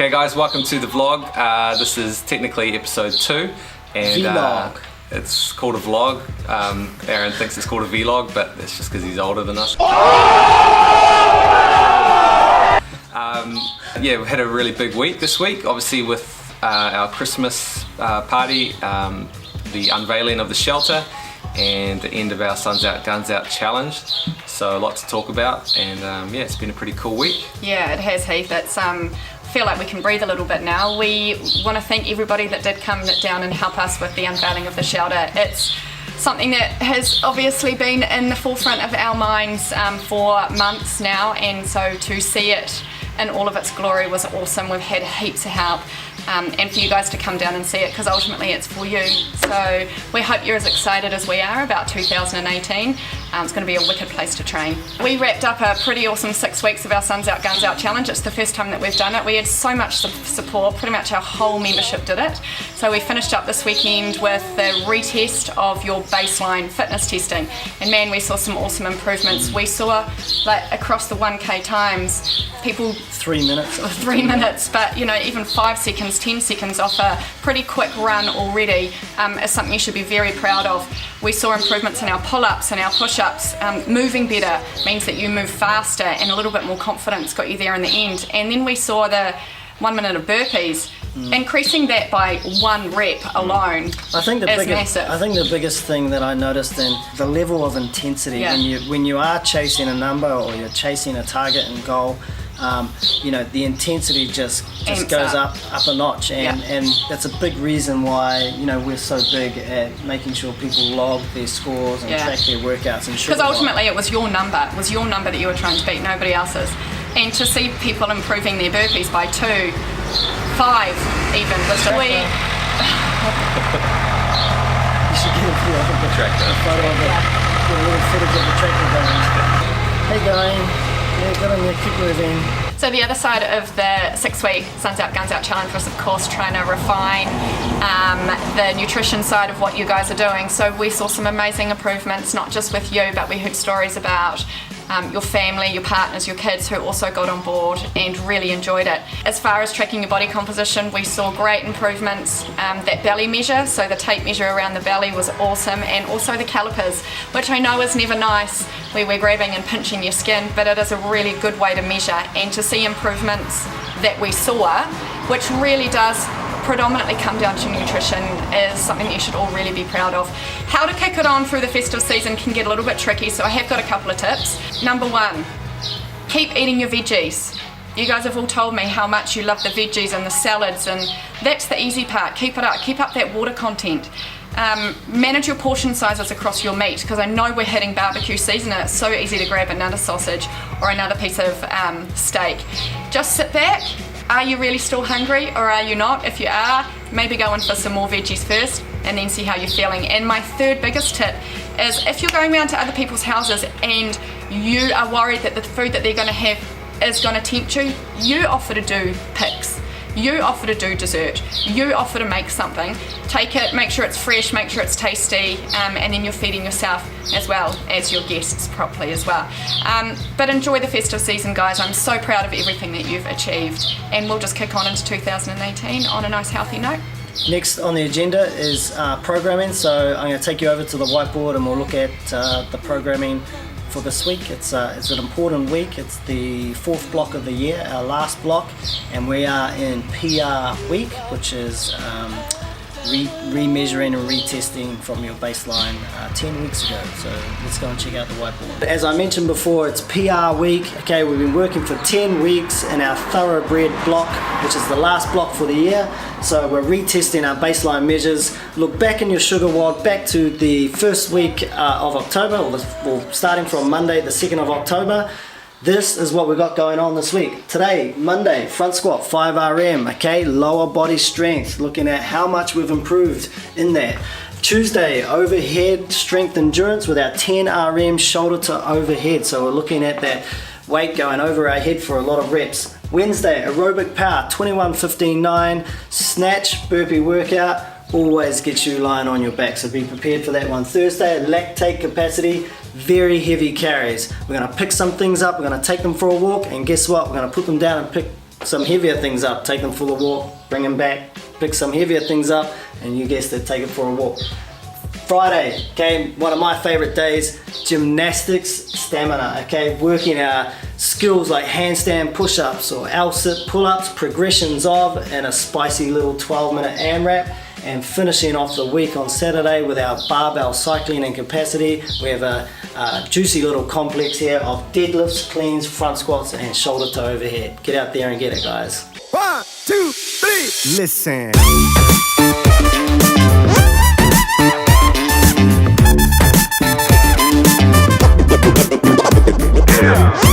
Hey guys, welcome to the vlog. This is technically episode 2 and Vlog. It's called a vlog. Aaron thinks it's called a vlog, but it's just because he's older than us. Yeah, we had a really big week this week, obviously with our Christmas party, the unveiling of the shelter, and the end of our Suns Out Guns Out challenge. So a lot to talk about, and yeah, it's been a pretty cool week. Yeah, it has, Heath. It's feel like we can breathe a little bit now. We want to thank everybody that did come down and help us with the unveiling of the shelter. It's something that has obviously been in the forefront of our minds for months now, and so to see it in all of its glory was awesome. We've had heaps of help. And for you guys to come down and see it, because ultimately it's for you. So we hope you're as excited as we are about 2018. It's going to be a wicked place to train. We wrapped up a pretty awesome 6 weeks of our Suns Out Guns Out challenge. It's the first time that we've done it. We had so much support, pretty much our whole membership did it. So we finished up this weekend with the retest of your baseline fitness testing. And man, we saw some awesome improvements. We saw, like, across the 1K times, people 3 minutes. 3 minutes, but you know, even 5 seconds, 10 seconds off a pretty quick run already is something you should be very proud of. We saw improvements in our pull-ups and our push-ups. Moving better means that you move faster, and a little bit more confidence got you there in the end. And then we saw the 1 minute of burpees. Increasing that by 1 rep alone is massive. I think the biggest thing that I noticed in the level of intensity, when you are chasing a number or you're chasing a target and goal, you know, the intensity just goes up a notch, and that's a big reason why, you know, we're so big at making sure people log their scores and track their workouts. Because ultimately it was your number. It was your number that you were trying to beat, nobody else's. And to see people improving their burpees by 2, 5 even was You should get a photo of it. Get a little footage of the tractor going. Hey going. Yeah, good on you, keep moving. So the other side of the 6-week Suns Out Guns Out challenge was, of course, trying to refine the nutrition side of what you guys are doing. So we saw some amazing improvements, not just with you, but we heard stories about your family, your partners, your kids who also got on board and really enjoyed it. As far as tracking your body composition, we saw great improvements. That belly measure, so the tape measure around the belly was awesome, and also the calipers, which I know is never nice where we're grabbing and pinching your skin, but it is a really good way to measure, and to see improvements that we saw, which really does predominantly come down to nutrition, is something that you should all really be proud of. How to kick it on through the festive season can get a little bit tricky, so I have got a couple of tips. Number 1, keep eating your veggies. You guys have all told me how much you love the veggies and the salads, and that's the easy part. Keep it up, keep up that water content. Manage your portion sizes across your meat, because I know we're hitting barbecue season and it's so easy to grab another sausage or another piece of steak. Just sit back. Are you really still hungry, or are you not? If you are, maybe go in for some more veggies first and then see how you're feeling. And my third biggest tip is, if you're going around to other people's houses and you are worried that the food that they're going to have is going to tempt you, you offer to do pics. You offer to do dessert. You offer to make something. Take it, make sure it's fresh, make sure it's tasty, and then you're feeding yourself as well as your guests properly as well. But enjoy the festive season, guys. I'm so proud of everything that you've achieved, and we'll just kick on into 2018 on a nice healthy note. Next on the agenda is programming, so I'm going to take you over to the whiteboard and we'll look at the programming for this week. It's an important week. It's the 4th block of the year, our last block, and we are in PR week, which is remeasuring and retesting from your baseline 10 weeks ago. So let's go and check out the whiteboard. As I mentioned before, it's PR week. Okay, we've been working for 10 weeks in our thoroughbred block, which is the last block for the year. So we're retesting our baseline measures. Look back in your sugar wad, back to the first week of October, or starting from Monday, the 2nd of October. This is what we got going on this week. Today, Monday, front squat, 5 RM, okay, lower body strength, looking at how much we've improved in that. Tuesday, overhead strength endurance with our 10 RM shoulder to overhead. So we're looking at that weight going over our head for a lot of reps. Wednesday, aerobic power, 21-15-9, snatch burpee workout, always gets you lying on your back, so be prepared for that one. Thursday, lactate capacity, very heavy carries. We're gonna pick some things up, we're gonna take them for a walk, and guess what? We're gonna put them down and pick some heavier things up, take them for a walk, bring them back, pick some heavier things up, and you guessed it, take it for a walk. Friday, okay, one of my favorite days, gymnastics stamina, okay, working our skills like handstand push-ups or L-sit pull-ups, progressions of, and a spicy little 12-minute AMRAP, and finishing off the week on Saturday with our barbell cycling and capacity. We have a juicy little complex here of deadlifts, cleans, front squats, and shoulder to overhead. Get out there and get it, guys. 1, 2, 3, listen. Yeah.